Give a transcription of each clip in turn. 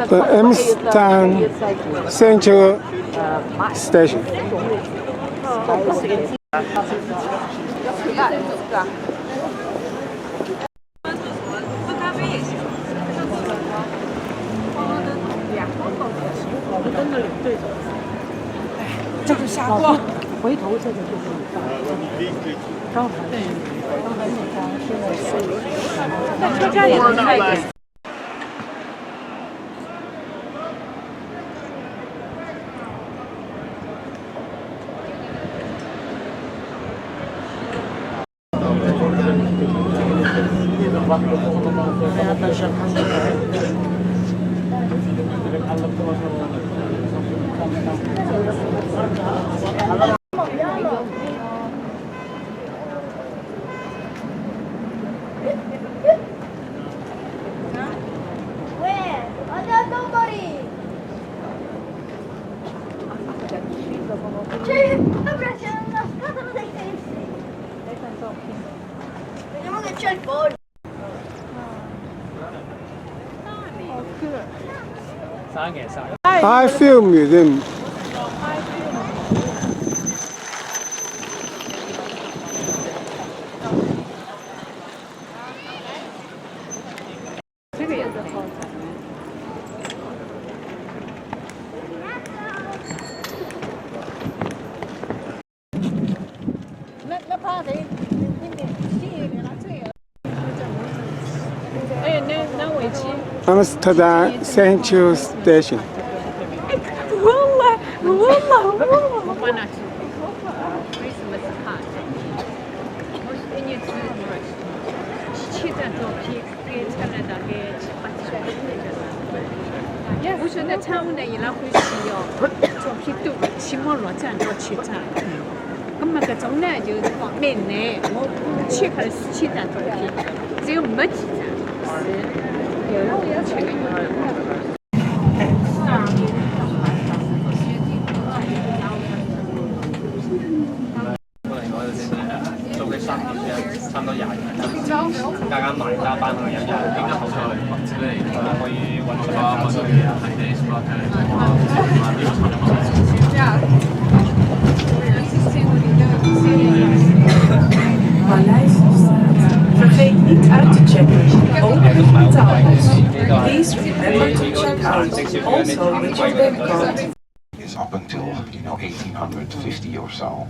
The Amsterdam Central Station.这就下锅，回头这个就是刚才那家现在是，那车站也能开一点。Vediamo che c'è il pollo. I film museum. Amsterdam Central Station. Vergeet niet uit te checken. Ook betaalbaar. Please remember to check out also with your bank card. Is up until 1850 or so.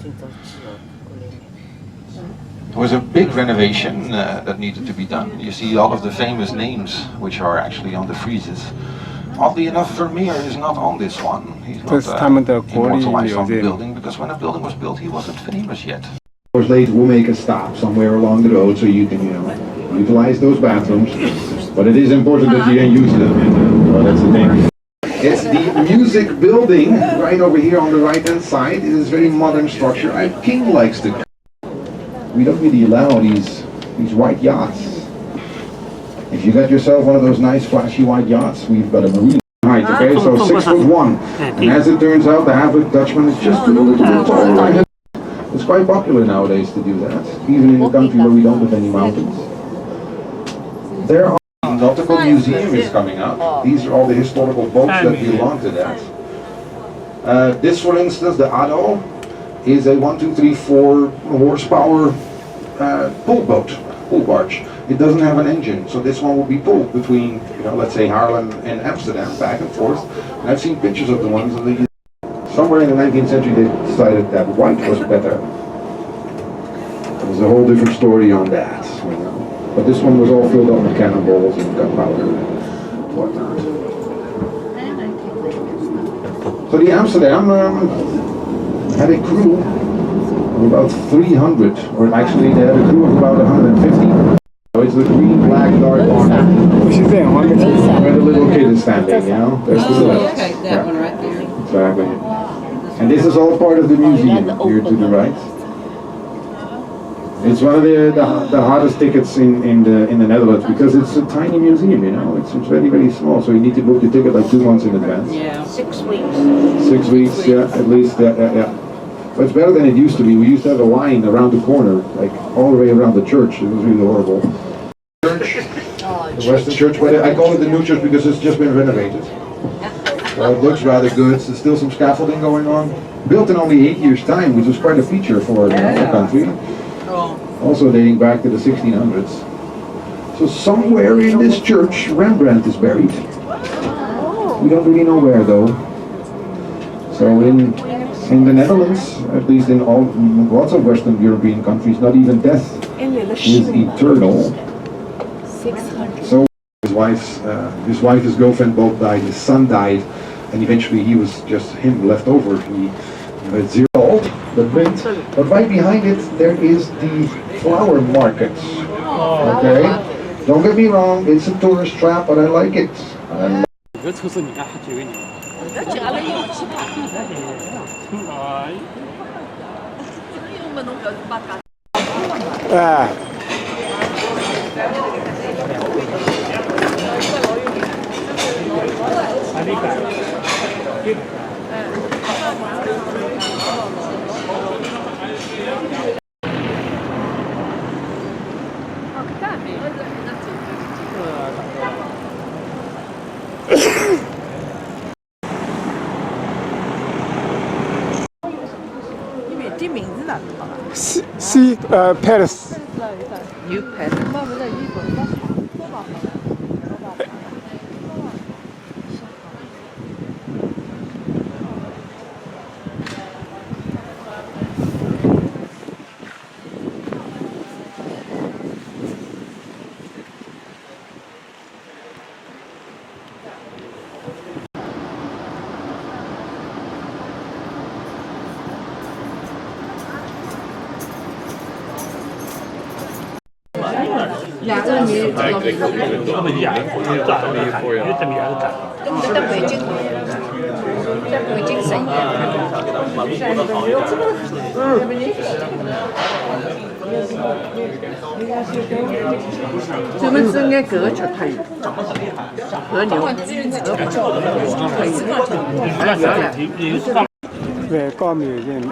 There was a big renovation that needed to be done. You see all of the famous names which are actually on the friezes. Oddly enough, Vermeer is not on this one. He's not immortalized on the building because when a building was built, he wasn't famous yet. Hours later, we'll make a stop somewhere along the road so you can, utilize those bathrooms. But it is important that you use them. Well, that's the thing. It's the music building right over here on the right-hand side. It is a very modern structure. King likes to. We don't really allow these white yachts. If you got yourself one of those nice flashy white yachts, we've got a marine height, okay, so 6'1". And as it turns out, the average Dutchman is just a little bit taller. It's quite popular nowadays to do that, even in a country where we don't have any mountains. There are nautical museum is coming up. These are all the historical boats that belong to that. This, for instance, the Ado, is a 1, 2, 3, 4 horsepower pull barge. It doesn't have an engine, so this one will be pulled between, let's say Haarlem and Amsterdam, back and forth. And I've seen pictures of the ones that they somewhere in the 19th century they decided that white was better. There's a whole different story on that. But this one was all filled up with cannonballs and gunpowder and whatnot. So the Amsterdam had a crew of about 300, or actually they had a crew of about 150. So it's the green, black, dark one. Where the little kid is standing, There's the left. Okay, that one right there. Exactly. And this is all part of the museum here to the right. It's one of the hardest tickets in the Netherlands because it's a tiny museum, It's very, very small, so you need to book your ticket like 2 months in advance. Yeah. 6 weeks. 6 weeks, yeah, at least, yeah. But it's better than it used to be. We used to have a line around the corner, like all the way around the church. It was really horrible. Church. the Western Church, but I call it the new church because it's just been renovated. So it looks rather good. There's still some scaffolding going on. Built in only 8 years' time, which was quite a feature for the country. Also dating back to the 1600s. So somewhere in this church, Rembrandt is buried. We don't really know where though. So in the Netherlands, at least in lots of Western European countries, not even death is eternal. So his his girlfriend both died, his son died, and eventually he was just him left over. He had zero old, the print. But right behind it there is the flower market. Okay? Don't get me wrong, it's a tourist trap, but I like it. Ah. 因为这名字哪知道了？ Sea Palace. You pet。妈妈的衣服。两个你这么演，站这么一副人，这么演站。在北京，在北京省演。咱们只爱这个吃可以，和牛，和可以，还有原来。 Welcome Museum.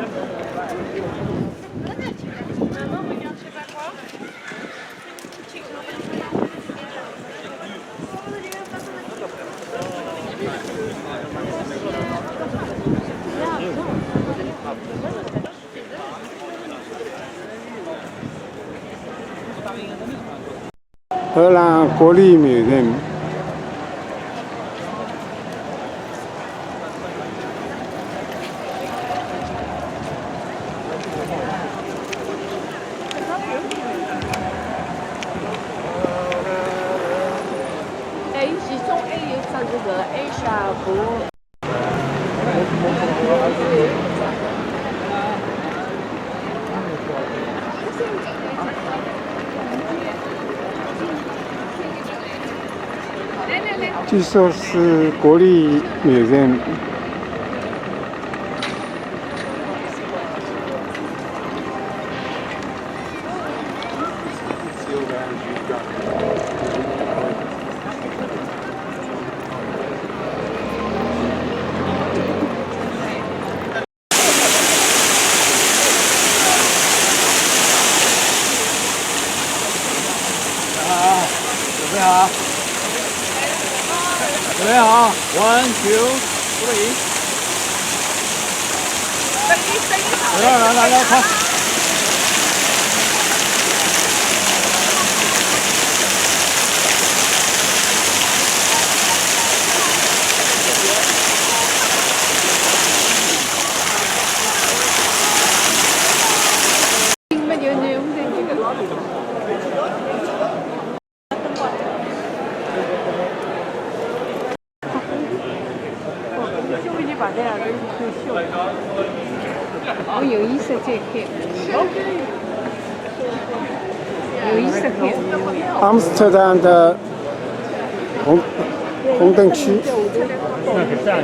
Holland Korea Museum. A 是从 A 上这个 A 下坡。 据说是国立 museum。准备好。 准备好 ，1, 2, 3。来，快！我有意思这片，有意思片。阿姆斯特丹的红灯区。那是这样的。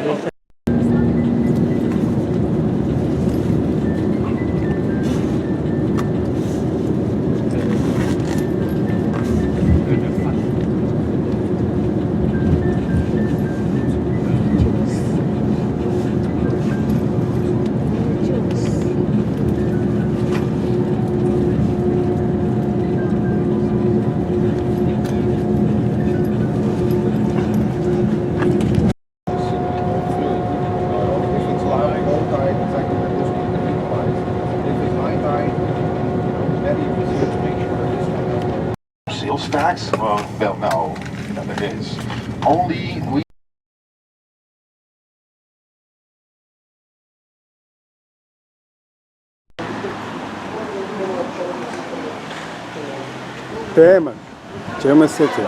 those facts? Well, no, there is. Only we. Bremen, German city.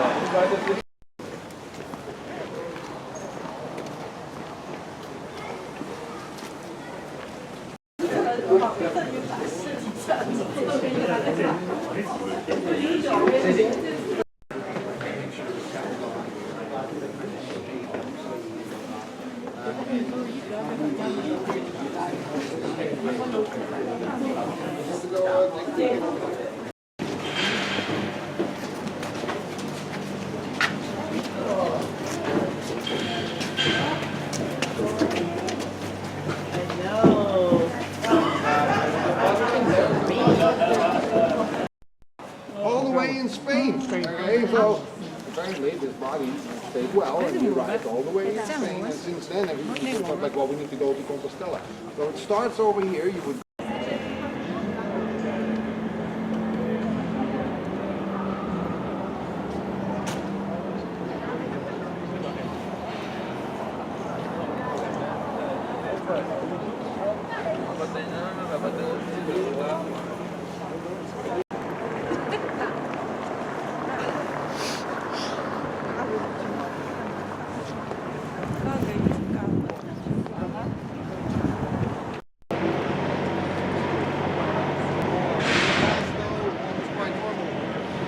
All the way in Spain. Okay, so apparently this body stayed well and he arrived all the way in Spain. And since then, everything was like, well, we need to go to Compostela. So it starts over here. You would.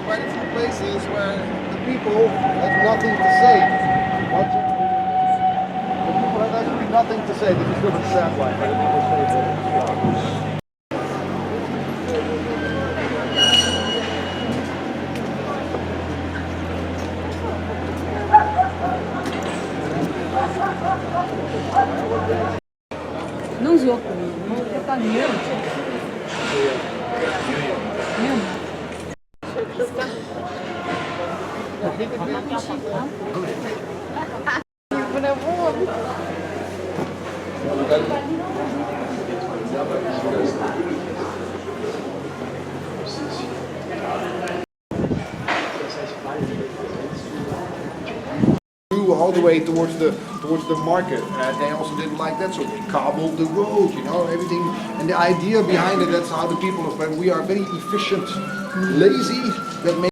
Quite a few places where the people have nothing to say. The people have actually nothing to say. This is what it sounds like. But the people say that. Não zoou comigo, não tá mesmo. All the way towards the market. They also didn't like that, so they cobbled the road, everything. And the idea behind it, that's how the people of we are very efficient, lazy, that makes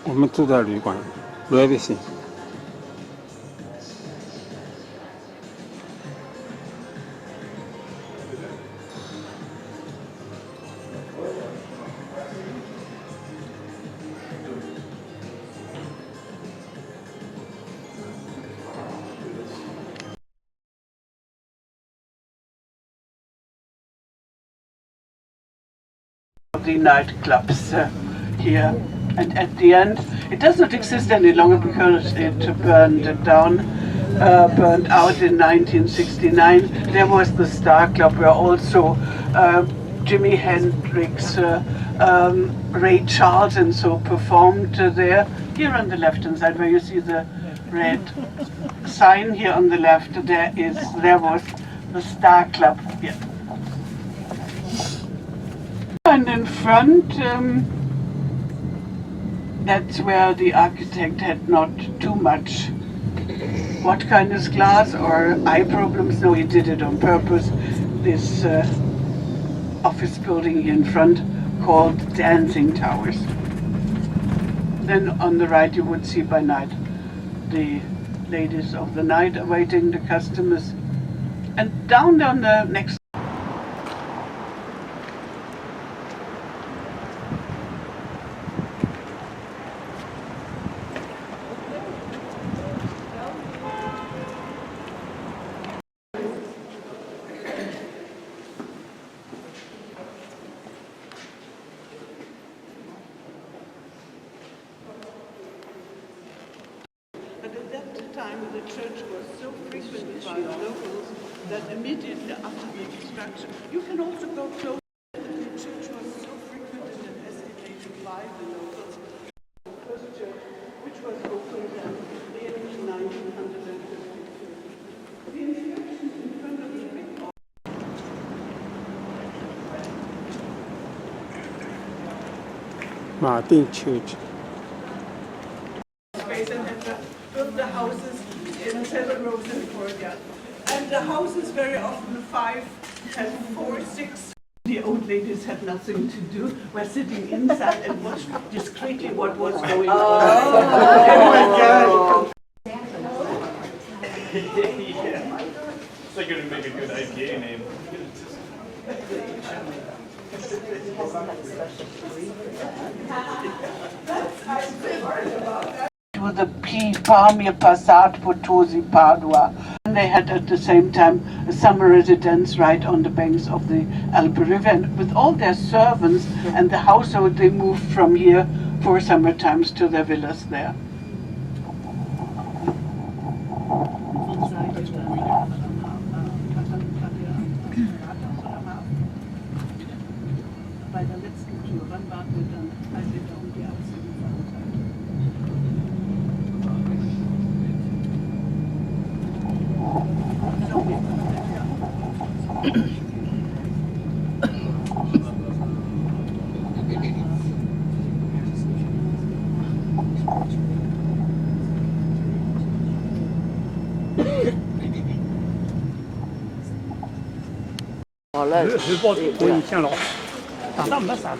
我们住在旅馆 Revisi。The nightclubs here, and at the end it does not exist any longer because it burned out in 1969. There was the Star Club where also Jimi Hendrix, Ray Charles and so performed there. Here on the left hand side where you see the red sign here on the left, there was the Star Club here. And in front, that's where the architect had not too much what kind of glass or eye problems. No, he did it on purpose. This office building here in front called Dancing Towers. Then on the right you would see by night the ladies of the night awaiting the customers. And down the next time the church was so frequented by the locals that immediately after the destruction, you can also go close. The church was so frequented and Martin Church. Space and had built the houses in 7 rows in the courtyard. And the houses very often 5 had 4, 6. The old ladies had nothing to do, were sitting inside and watched discreetly what was going on. Oh my God! Yeah. It's like going to make a good IPA name. To the Palmia Passat Potosi Padua. And they had at the same time a summer residence right on the banks of the Alpe River. And with all their servants and the household, they moved from here for summer times to their villas there. Bei der letzten Tür, wann waren wir dann, als wir da um die Achse gefahren sind? Je pense qu'il tient là. Attends, mais ça.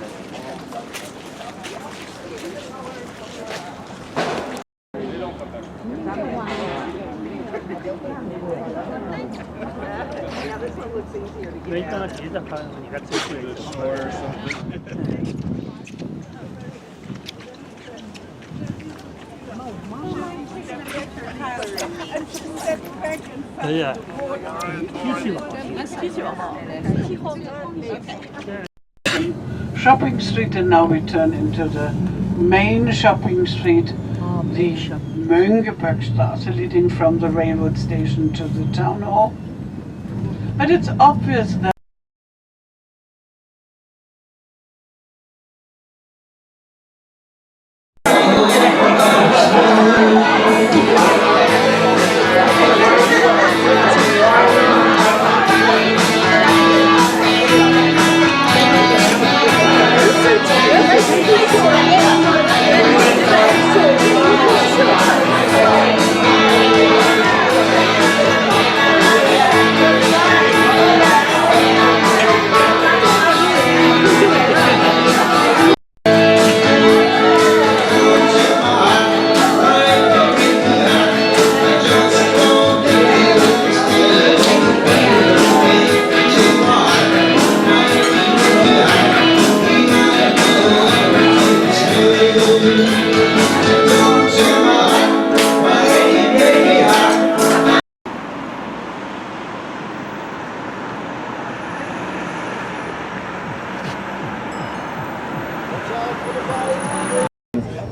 Shopping street, and now we turn into the main shopping street, the Mönckebergstraße, leading from the railroad station to the town hall. But it's obvious that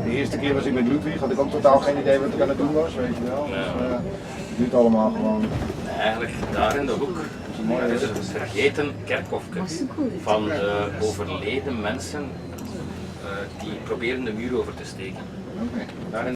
De eerste keer was ik met Ludwig, had ik ook totaal geen idee wat ik aan het doen was, weet je wel. Dus, het duurt allemaal gewoon. Eigenlijk daar in de hoek, daar is het vergeten kerkhofje van overleden mensen die proberen de muur over te steken. Daarin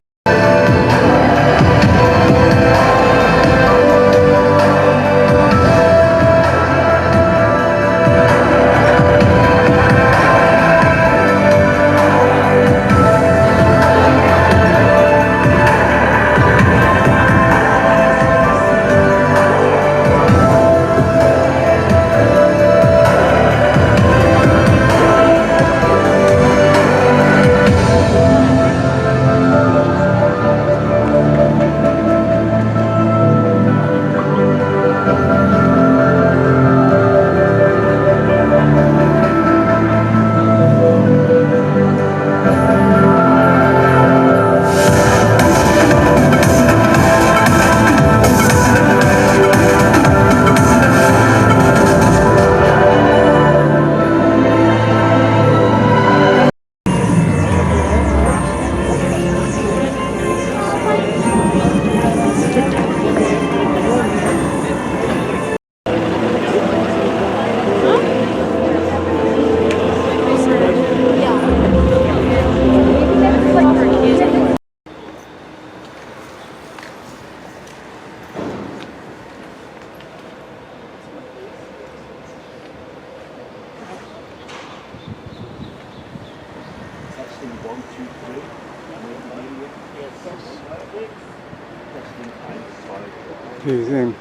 museum.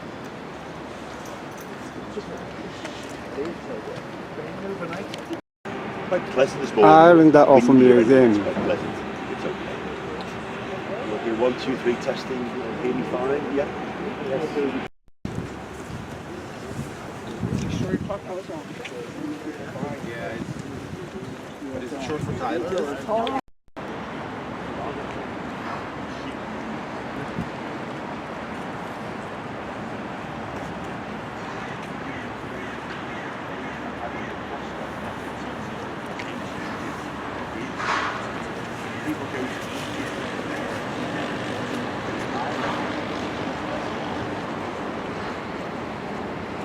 Quite pleasant this morning. Island of museum. It's quite pleasant. It's okay. We'll do 1, 2, 3 testing. Hear me fine? Yeah. Is it short for Tyler?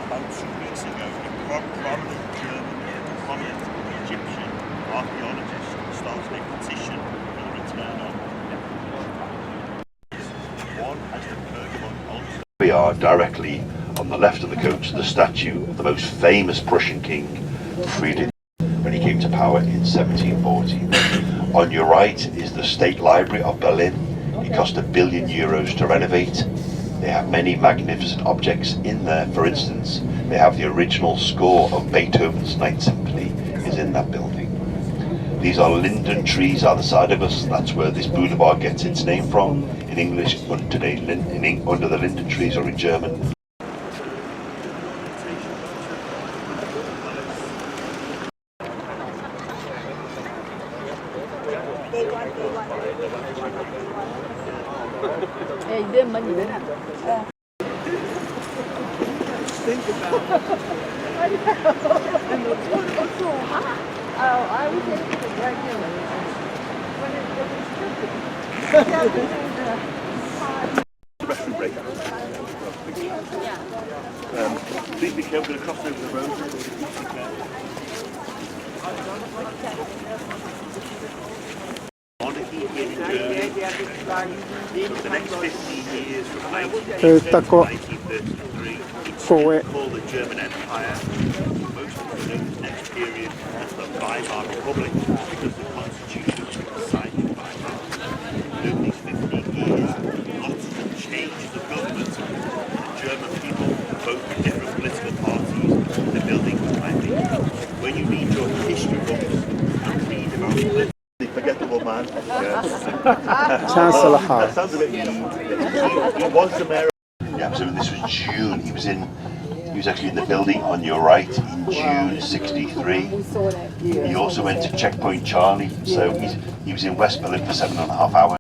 About 2 weeks ago, a prominent German and prominent Egyptian archaeologist started a petition for the return of one as the Pergamon altar. We are directly on the left of the coach, the statue of the most famous Prussian king, Friedrich, when he came to power in 1740. On your right is the State Library of Berlin. It cost €1 billion to renovate. They have many magnificent objects in there. For instance, they have the original score of Beethoven's Ninth Symphony is in that building. These are linden trees either side of us. That's where this boulevard gets its name from. In English, under the linden trees, or in German. I was able to regulate when it was Restroom break. Please be careful, cross over the road. Monarchy in Germany for the next 15 years from 1910 to 1933. It's called the German Empire. Most of us know this next period as the Weimar Republic because the constitution was signed in Weimar. Over these 15 years, lots of changes of government. The German people vote for different political parties. The building when you read your history books and read about politics, forgettable man. Chancellor House. That sounds a bit mean. He was American. Yeah, so this was June. He was actually in the building on your right in June '63. He also went to Checkpoint Charlie, so he was in West Berlin for 7.5 hours.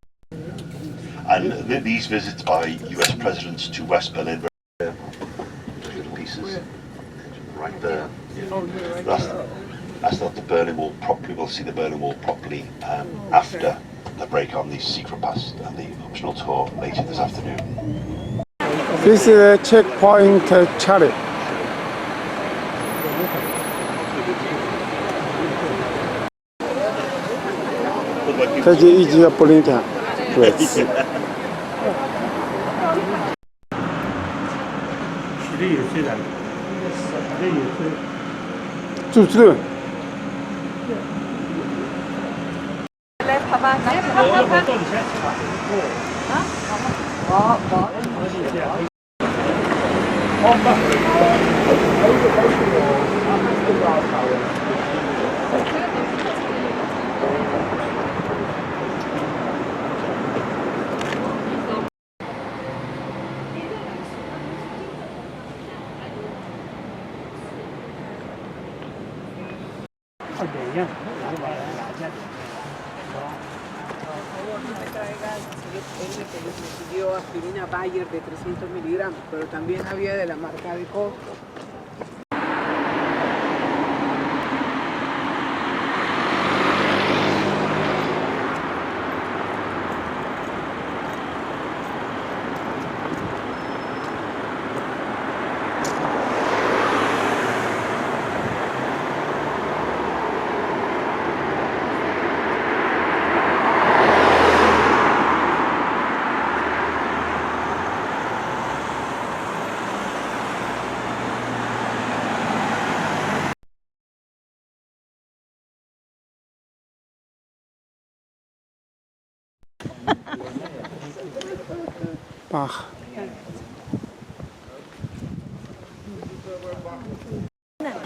And these visits by US presidents to West Berlin, little pieces, right there. That's not the Berlin Wall properly. We'll see the Berlin Wall properly after the break on the secret pass and the optional tour later this afternoon. This is Checkpoint Charlie.这就一直不灵感，对。主持人。来拍吧，来拍拍拍。啊？好，好。Él me pidió aspirina Bayer de 300 miligramos, pero también había de la marca de Costco. Bach.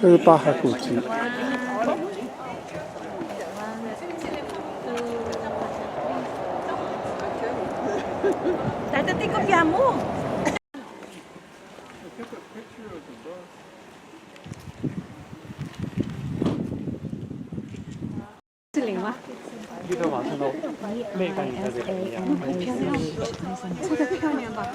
这是巴哈古迹。Dai ti copiamo. 是零吗？一个晚上都没看你的这个一样。漂亮，这个漂亮吧？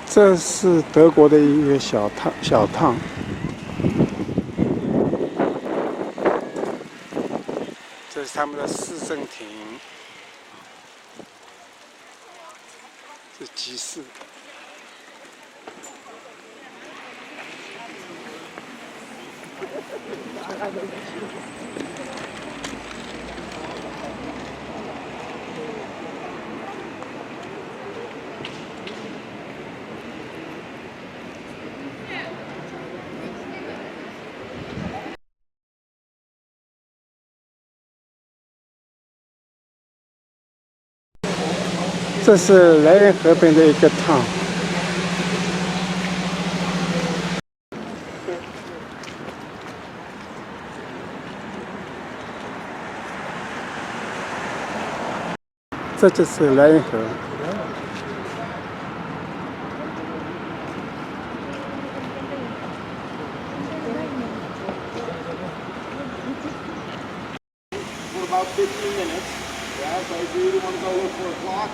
这是德国的一个小烫，这是他们的市政厅，是集市。这是莱茵河边的一个烫，这就是莱茵河。For about 15 minutes. Yeah, so if you really want to go look for a clock,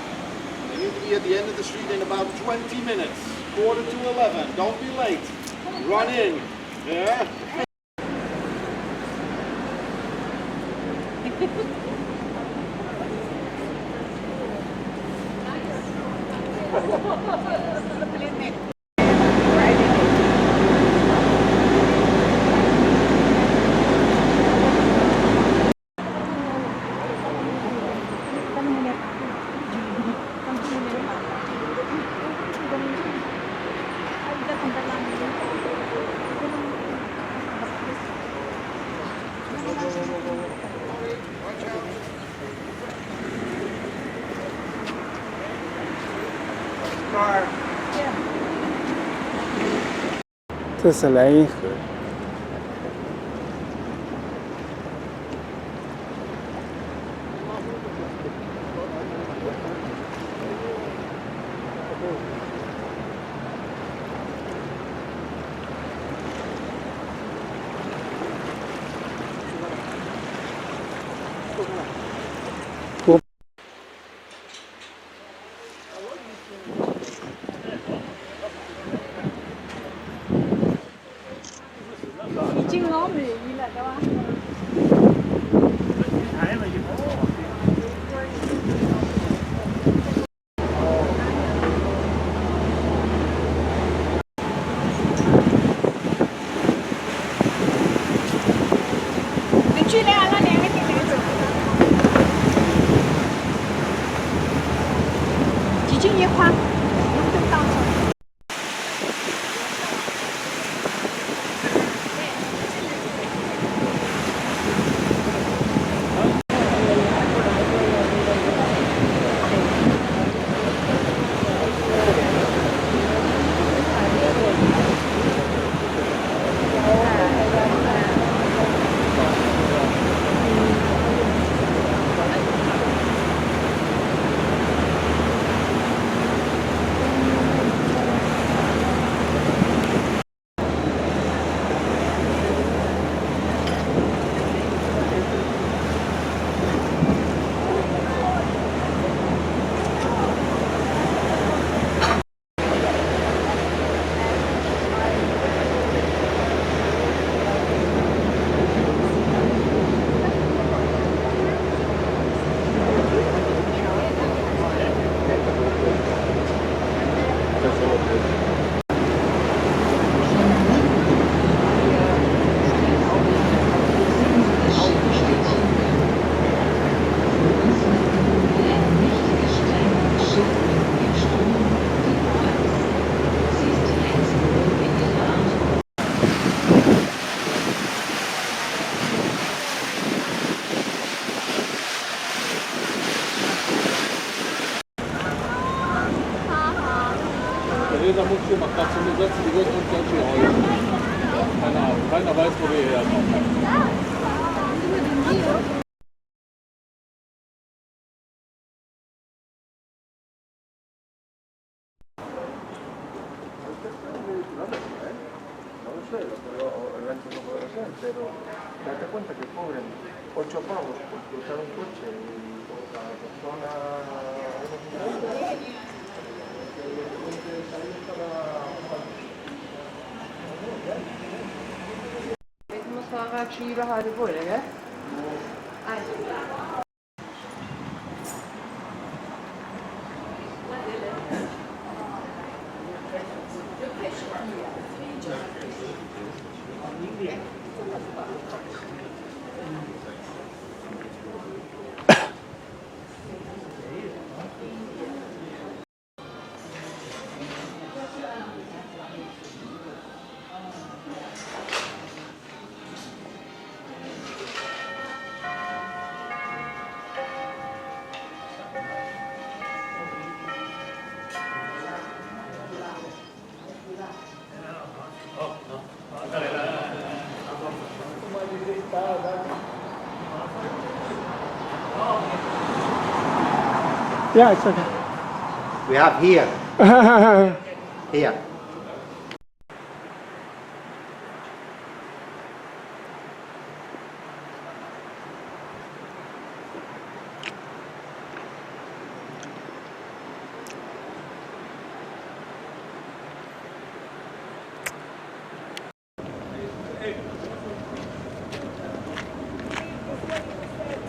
you need to be at the end of the street in about 20 minutes. 10:45. Don't be late. Run in. Yeah.这是莱茵河。已经老美丽了，对吧？你去哪了？两个地方走。nach so einem Satz, die wird uns ganz schön häufig. Keine Ahnung, keiner weiß, wo wir herkommen. Pero date cuenta que cobran 8 pavos por cruzar un coche y la persona Vamos falar de ir a Haribora, né? Yeah, it's okay. We have here. Here.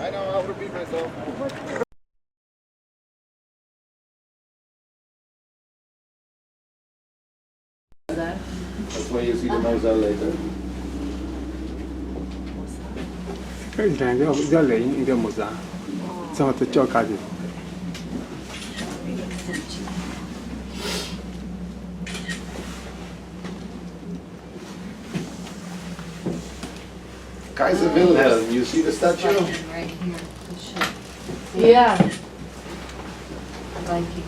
I know, I'll repeat myself. That's why you see the moselle later. 两个一个雷，一个木栅，正好在交界地。Kaiser Wilhelm, you see the statue? Right here, the ship. Yeah. I like it.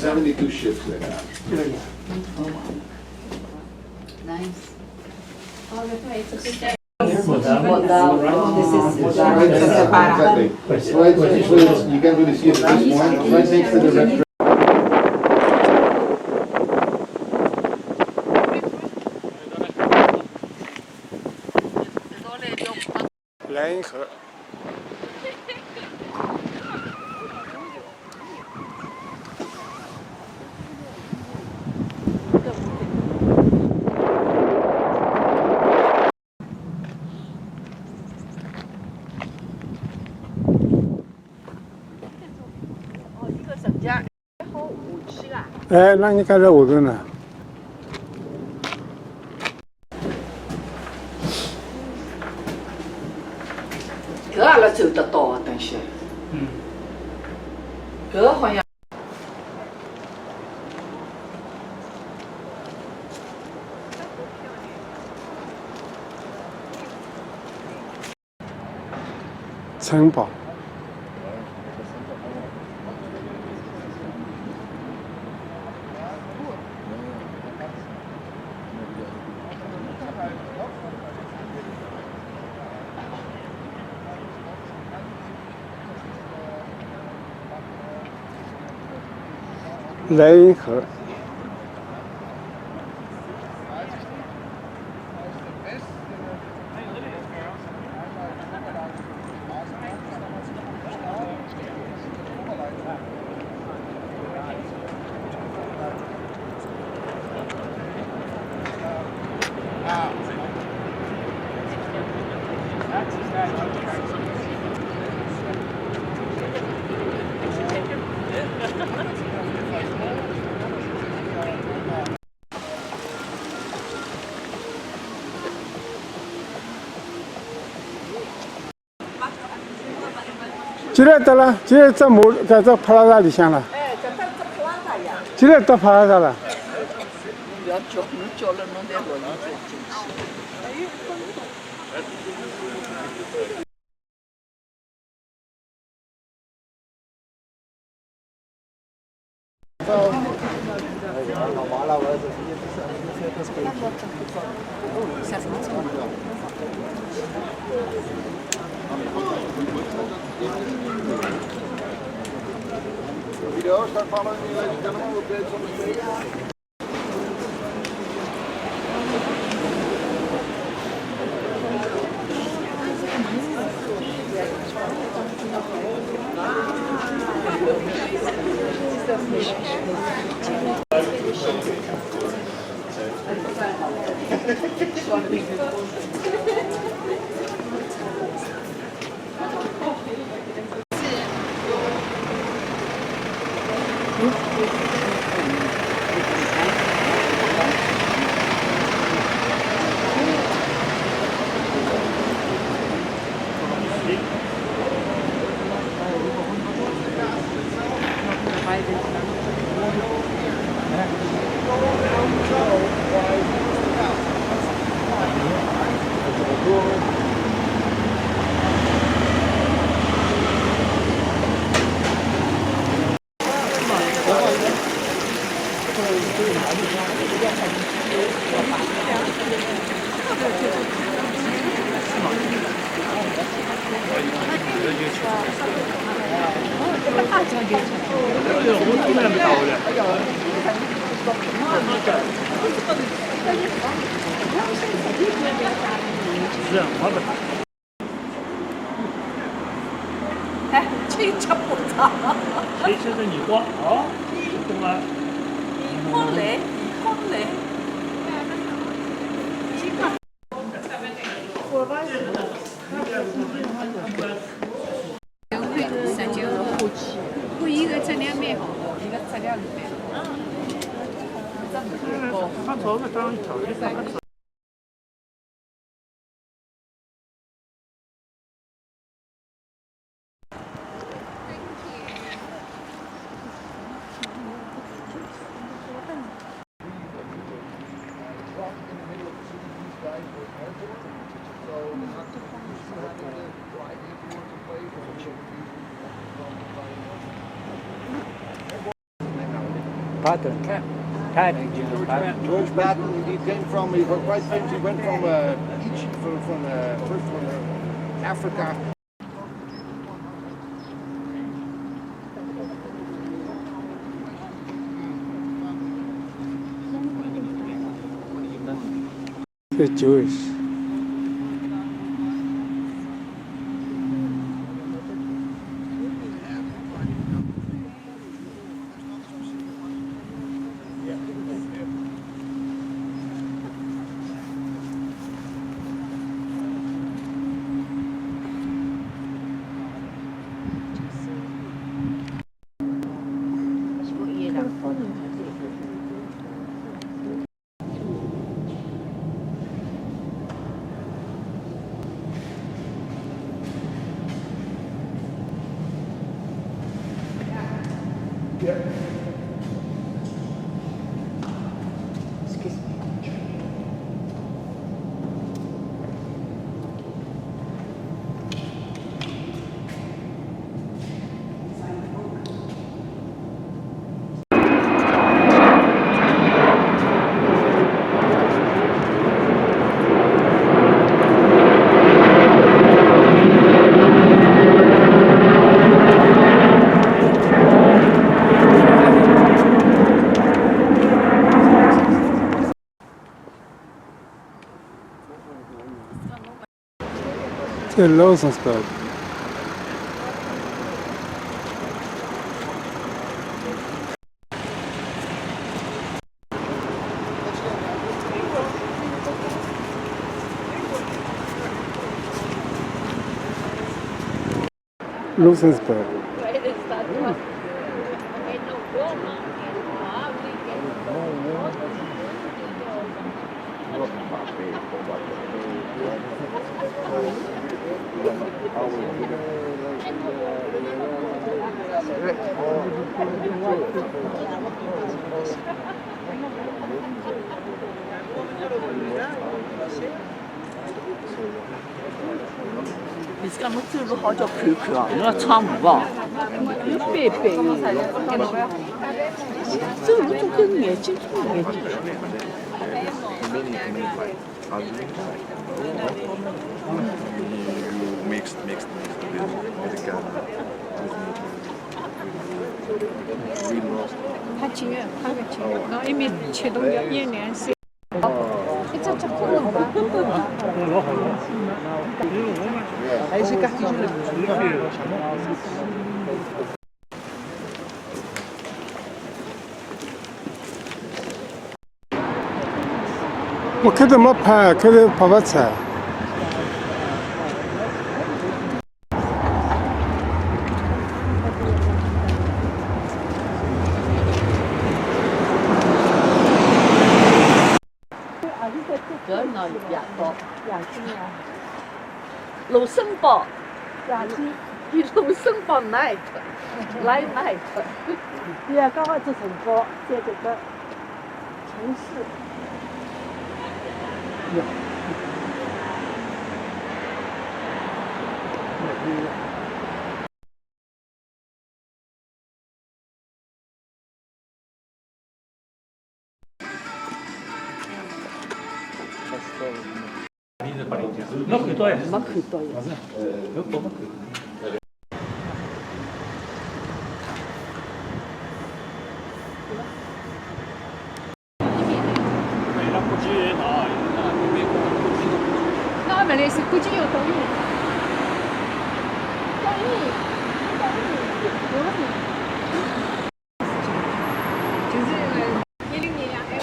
72 ships they have. Nice. Exactly. Right, you can't really see it at this point. Right next to the red.莱茵河。哎，那你看这我跟呢？这阿拉走得到啊，等些。这好像。城堡。莱茵河。几点到了？几点在这帕拉达里向了？哎，这帕拉达呀。几点到帕拉达了？不要叫，侬叫了侬再落雨再进去。Normalerweise hier ist es ungefähr das Gleiche. Video, start following me, ladies and gentlemen. We'll get some space. 진짜 못하. 제이처는 이거 정말 콜레, 콜레.不一个陈年面好，一个材料里面。他头发当条件上。Patton. George Patton, he came from, he was quite famous, he went from Egypt, from first from Africa. They're Jewish. Det är Låsensberg. Låsensberg. Vi skal nok prøve å ha det opp, nå er det 贝贝，这个就跟眼睛不一样。他情愿，他个情愿，那因为启动要1年3。你这可能吧？还是干净的。我看到没拍，看到拍不出来。卢森堡，卢森堡 night， 来 night。对啊，刚好这城堡在这个城市。没看到呀？没看到呀。那本来是估计要到运，就是10年呀，15年。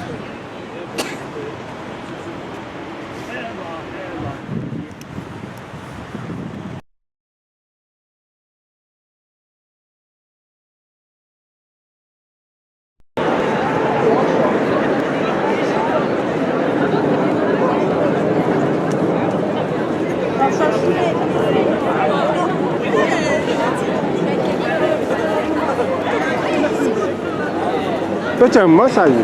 这叫没啥意思。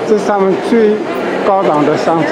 这是他们最高档的商场。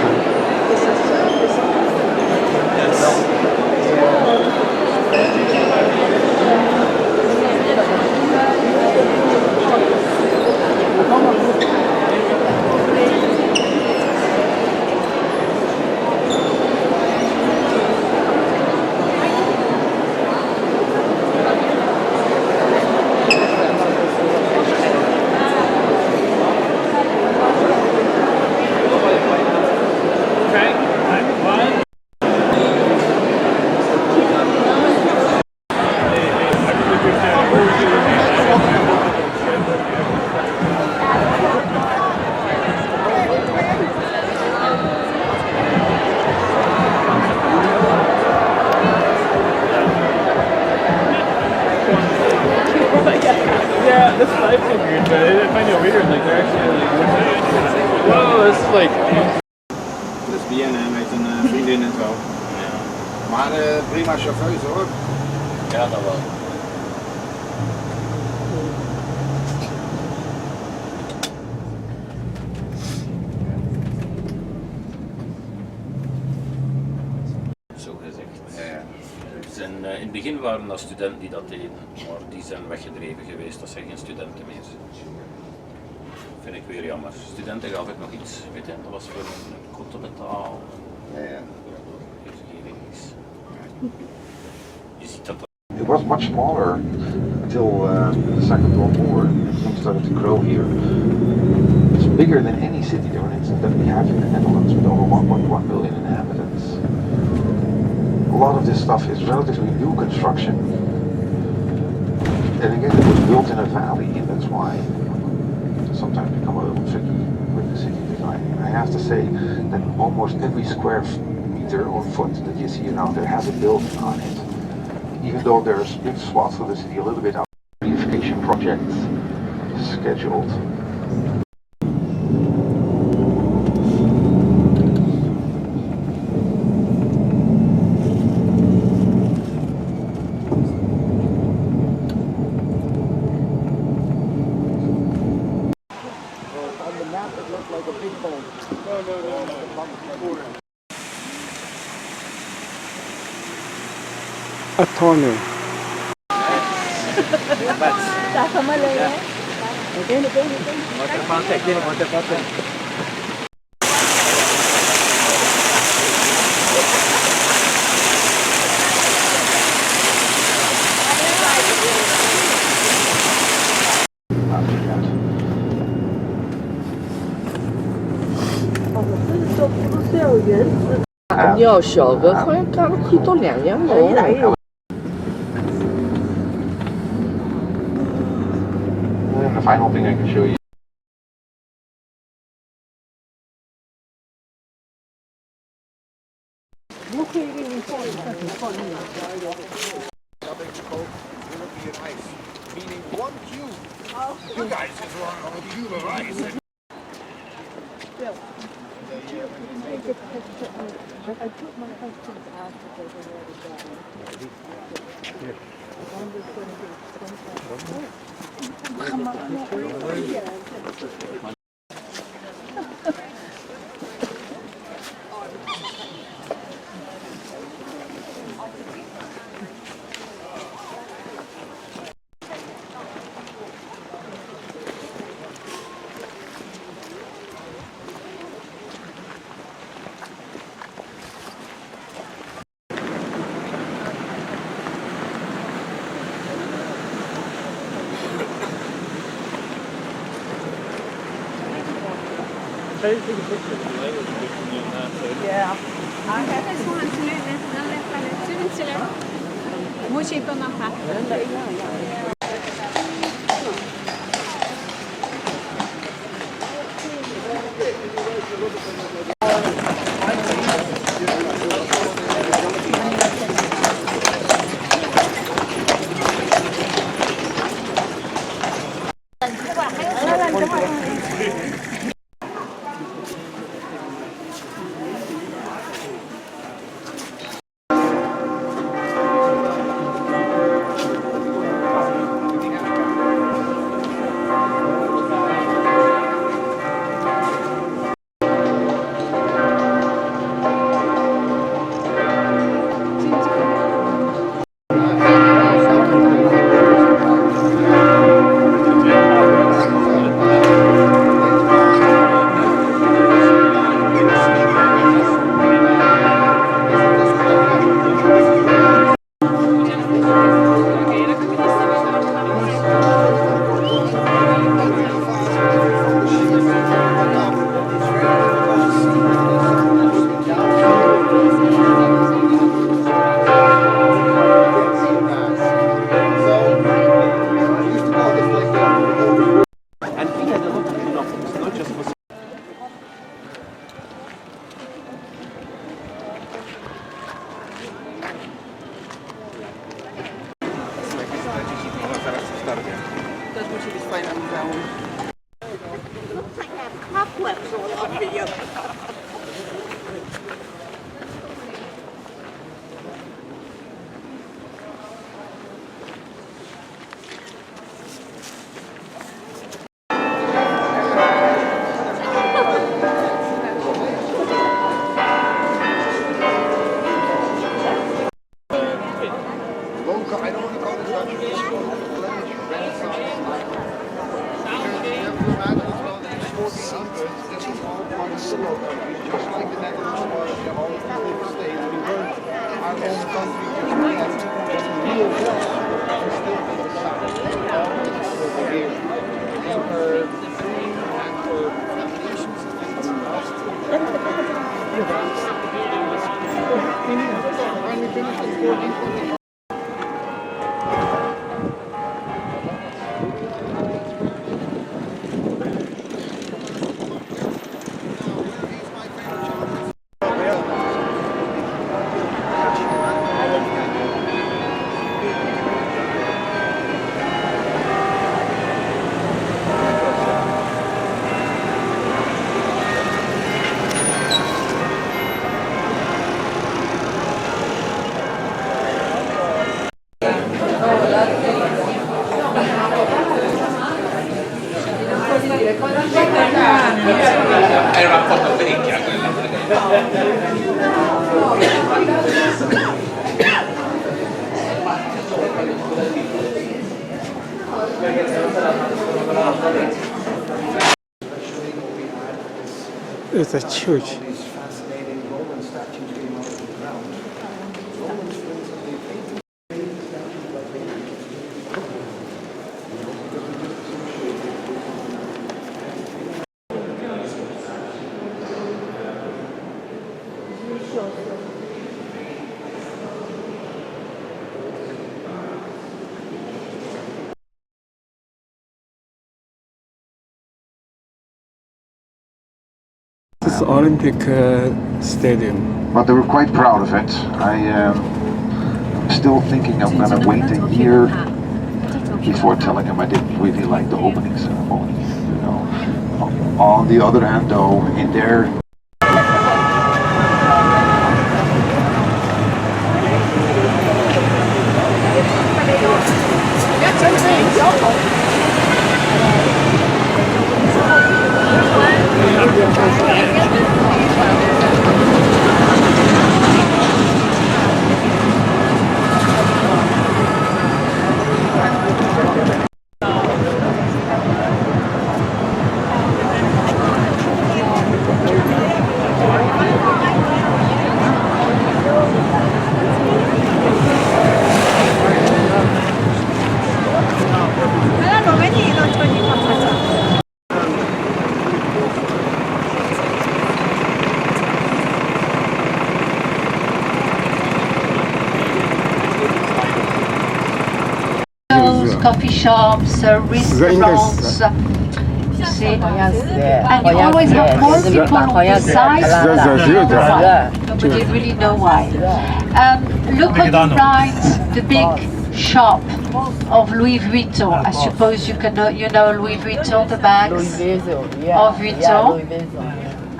Yeah, this is actually weird, but I find it weird. Like they're actually like, whoa, this is like. Dus BNN met een vriendin en zo. Ja. Maar prima chauffeurs hoor. Ja, dat wel. begin waren dat studenten die dat deden, maar die zijn weggedreven geweest, dat zijn geen studenten meer. Vind ik weer jammer. Studenten gaf ik nog iets, weet je, dat was voor een kot te betalen. Je ziet dat. It was much smaller until the Second World War. Things started to grow here. It's bigger than any city that we have in the Netherlands, with over 1.1 million inhabitants. A lot of this stuff is relatively new construction. And again, it was built in a valley, and that's why it sometimes become a little tricky with the city design. And I have to say that almost every square meter or foot that you see around there has a building on it. Even though there's big swaths of the city a little bit out of beautification projects scheduled. On the map it looks like a big bone. No. A tunnel.要小的，好像刚去到2样楼。 And the final thing I can show you. Meaning 1 cube. You guys just run on a cube of ice. I put my husband's after Yeah. I have this one too. Moet je het dan nog gaan? Dat moet je dus fijn aan houden. Cobwebs all over you. imagine as well that these 14 inputs, this is all part of the Euro country, just like the Netherlands was, all the different states. We weren't our own country just yet, but the real was still in the south. Always over here. Antwerp, nations and things lost. Finally finished in 1420. È una foto vecchia quella. It's a church. This is Olympic Stadium. But they were quite proud of it. I'm still thinking I'm gonna wait a year before telling him I didn't really like the opening ceremony. You know. On the other hand, though, in their coffee shops, restaurants. You see, and you always have more people on the side than on the right. Nobody really know why. Look on the right, the big shop of Louis Vuitton. I suppose you know Louis Vuitton, the bags of Vuitton.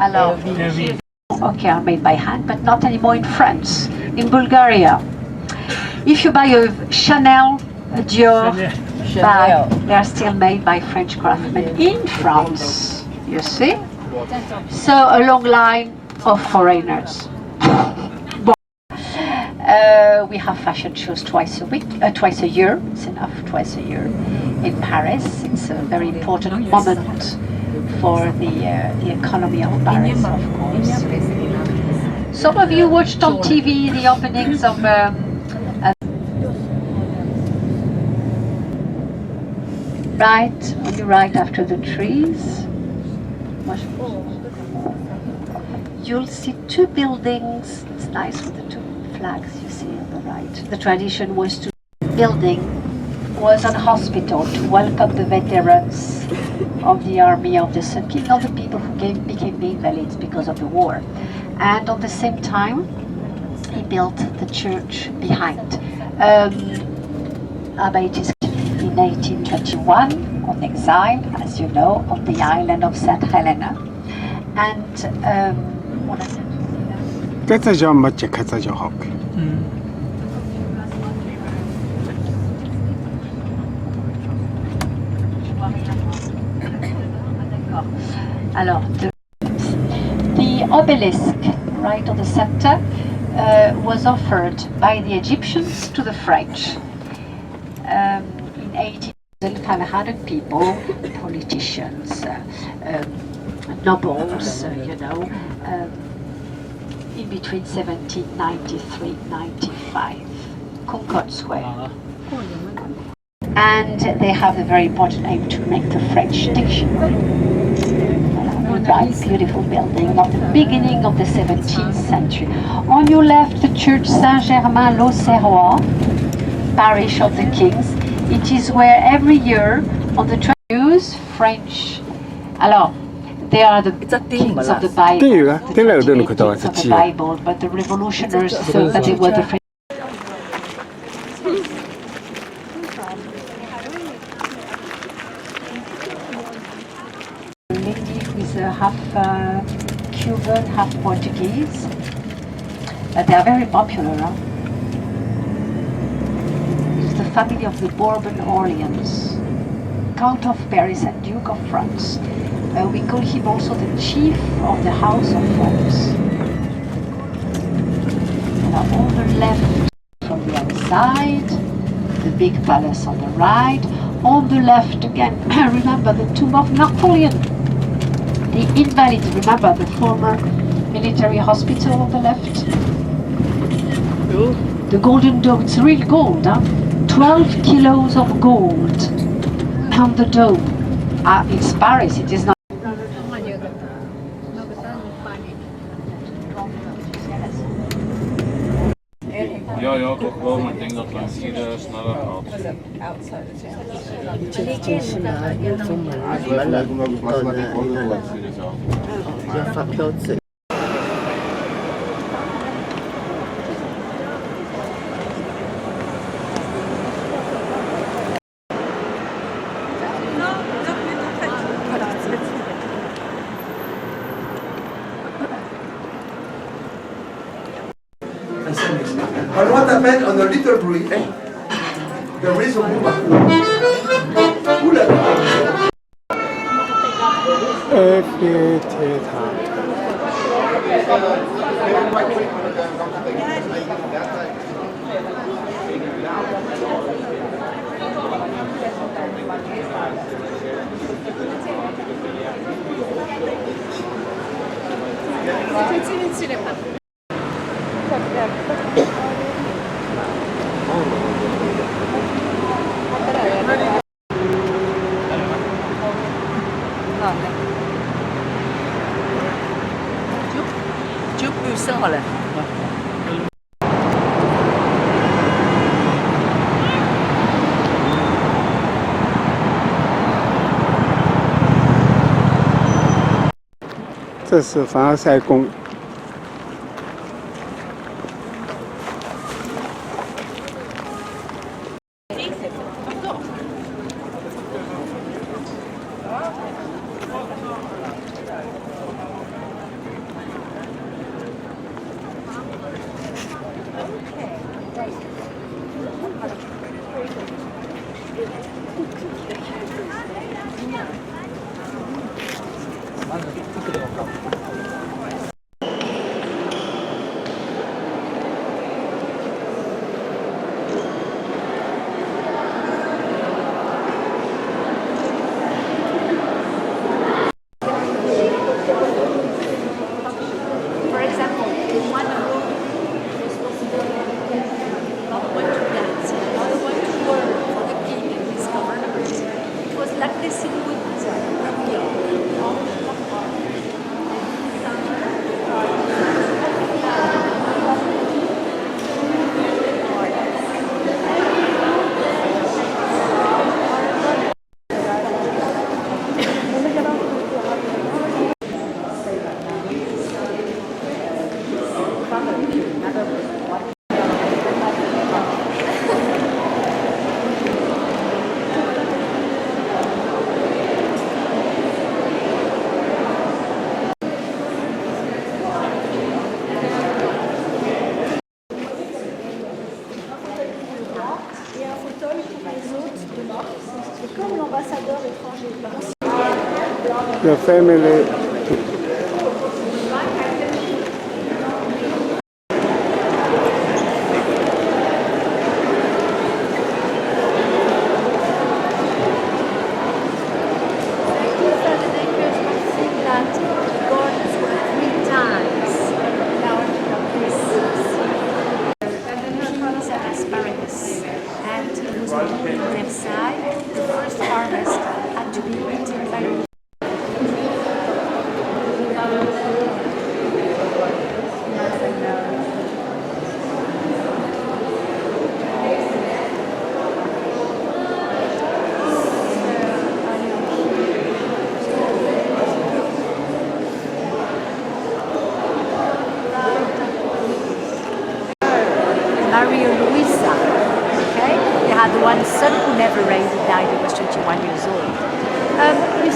Alors, okay, are made by hand, but not anymore in France. In Bulgaria, if you buy a Chanel, a Dior bag, they are still made by French craftsmen in France, you see? So a long line of foreigners. We have fashion shows twice a year, it's enough, twice a year in Paris. It's a very important moment for the economy of Paris, of course. Some of you watched on TV the openings of right, on the right after the trees, you'll see two buildings. It's nice with the two flags you see on the right. The tradition was to building was a hospital to welcome the veterans of the army of the Sun King, all the people who became the invalids because of the war. And at the same time, he built the church behind. It is in 1821 on exile, as you know, on the island of St. Helena. And alors, the obelisk right on the center was offered by the Egyptians to the French in 500 people, politicians, nobles, in between 1793-95, Concord Square. And they have a very important aim to make the French dictionary. Right, beautiful building of the beginning of the 17th century. On your left, the Church Saint-Germain-l'Auxerrois, parish of the Kings. It is where every year on the use French. Alors, they are the kings of the Bible. Kings of the Bible, but the revolutionaries thought that they were the French. Lady with half Cuban, half Portuguese. They are very popular. Huh? It's the family of the Bourbon Orleans, Count of Paris and Duke of France. We call him also the chief of the House of France. Now on the left from the other side, the big palace on the right. On the left again, remember the tomb of Napoleon. The Invalids, remember the former military hospital on the left? The Golden Dome, it's real gold, huh? 12 kilos of gold on the dome. It's Paris, it is not. Ja, ja, toch wel, maar ik denk dat langs hier sneller gaat. On what happened on a little bridge, there is a woman.这是凡尔赛宫。The family.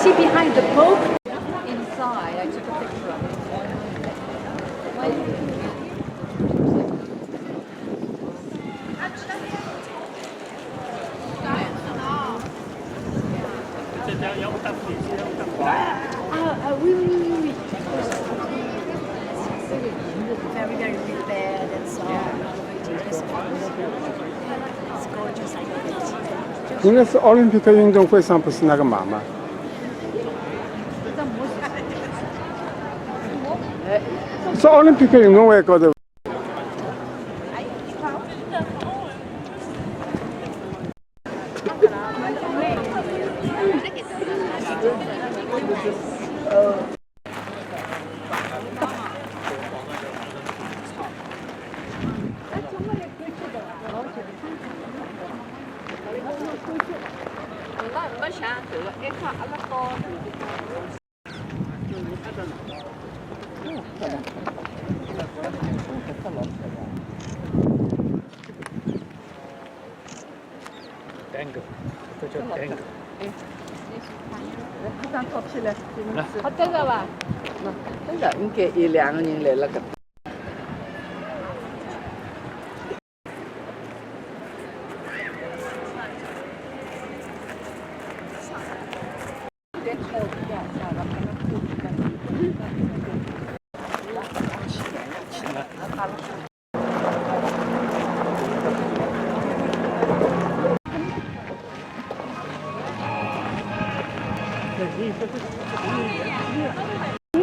see behind the Pope? Inside, I took a picture of it. Oui. Very, very prepared and so it's gorgeous, I love it. 应该是奥林匹克运动会上不是那个马吗？是奥林匹克运动会高头。好得了吧？那个应该一两个人来了个。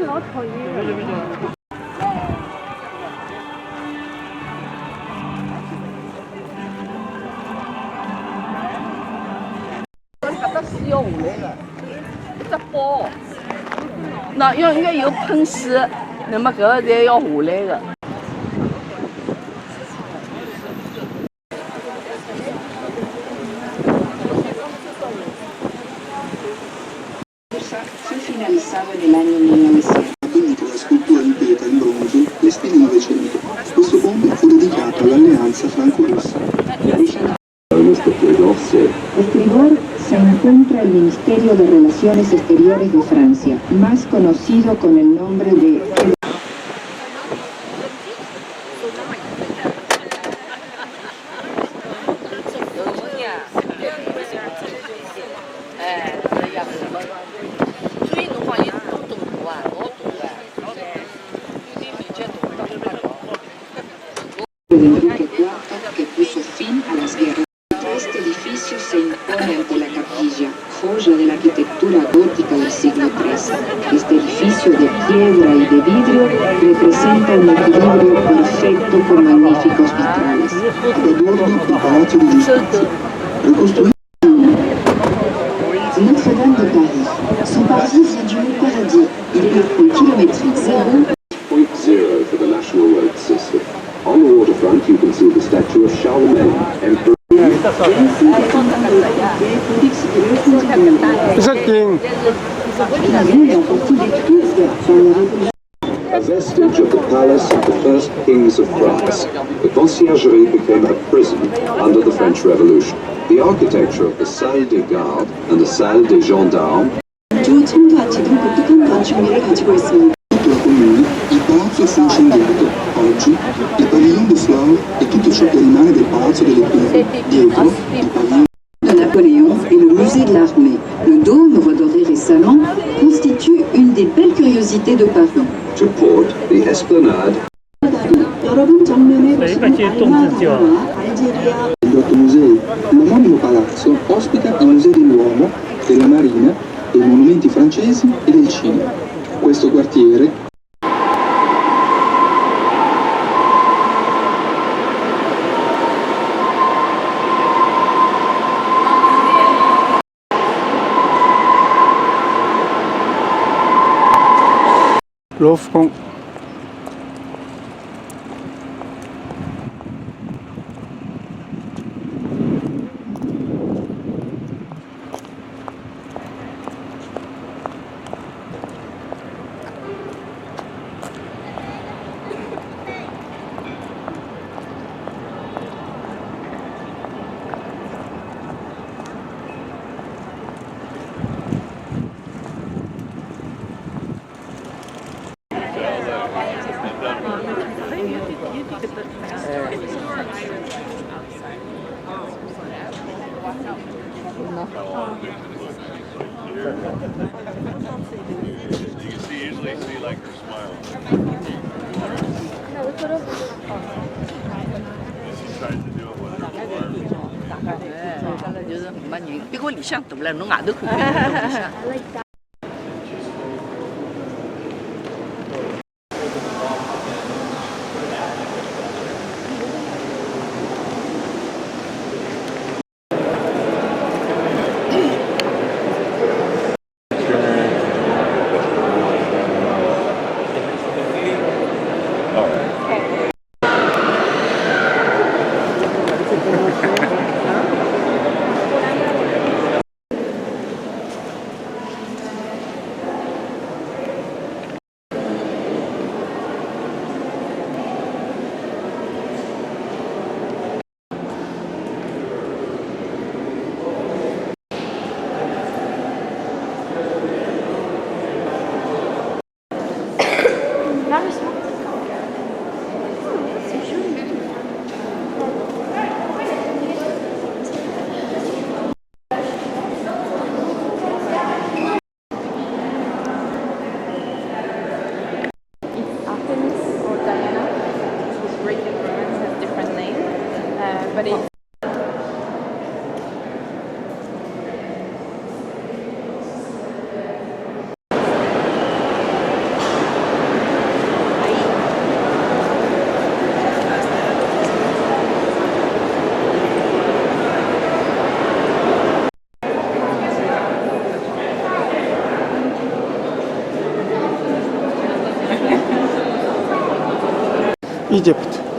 老讨厌了。搿搭水要下来个，一只包。那要应该有喷水，那么搿个侪要下来个。Fu finalizzato nell'anno 1900. Quindi con la scultura in pietra in bronzo del stile Novecento. Questo ponte fu dedicato all'alleanza franco-russa. Estribor se encuentra el Ministerio de Relaciones Exteriores de Francia, más conocido con el nombre de Enrique IV, que puso fin a las guerras. Este edificio se impone ante la capilla, joya de la arquitectura gótica del siglo XIII. Este edificio de piedra y de vidrio representa un equilibrio perfecto con magníficos vitrales. Ad adorno il Palazzo di Giustizia, ricostruito Notre-Dame de Paris. Son parvis vient du mot paradis. Il parcourt kilométrique zéro. 0.0 for the national road system. On the waterfront you can see the statue of Charlemagne, Emperor. A vestige of the palace of the first kings of France, the conciergerie became a prison under the French Revolution. The architecture of the salle des gardes and the salle des gendarmes. il palazzo fu incendiato. Oggi il pavillon de Flore è tutto ciò che rimane del palazzo delle Pietre. Dietro, il pavillon de Napoléon et le musée de l'armée. Le dôme, redoré récemment, constitue une des belles curiosités de Paris. To port, the esplanade. Gli 8 musei. L'omonimo palazzo ospita i musei dell'uomo, della marina, dei monumenti francesi e del cinema. Questo quartiere罗浮宫。usually see like her smile. She tries to do it with her arms. 就是没人，比我理想多了，侬外头看比我理想。But it's Egypt.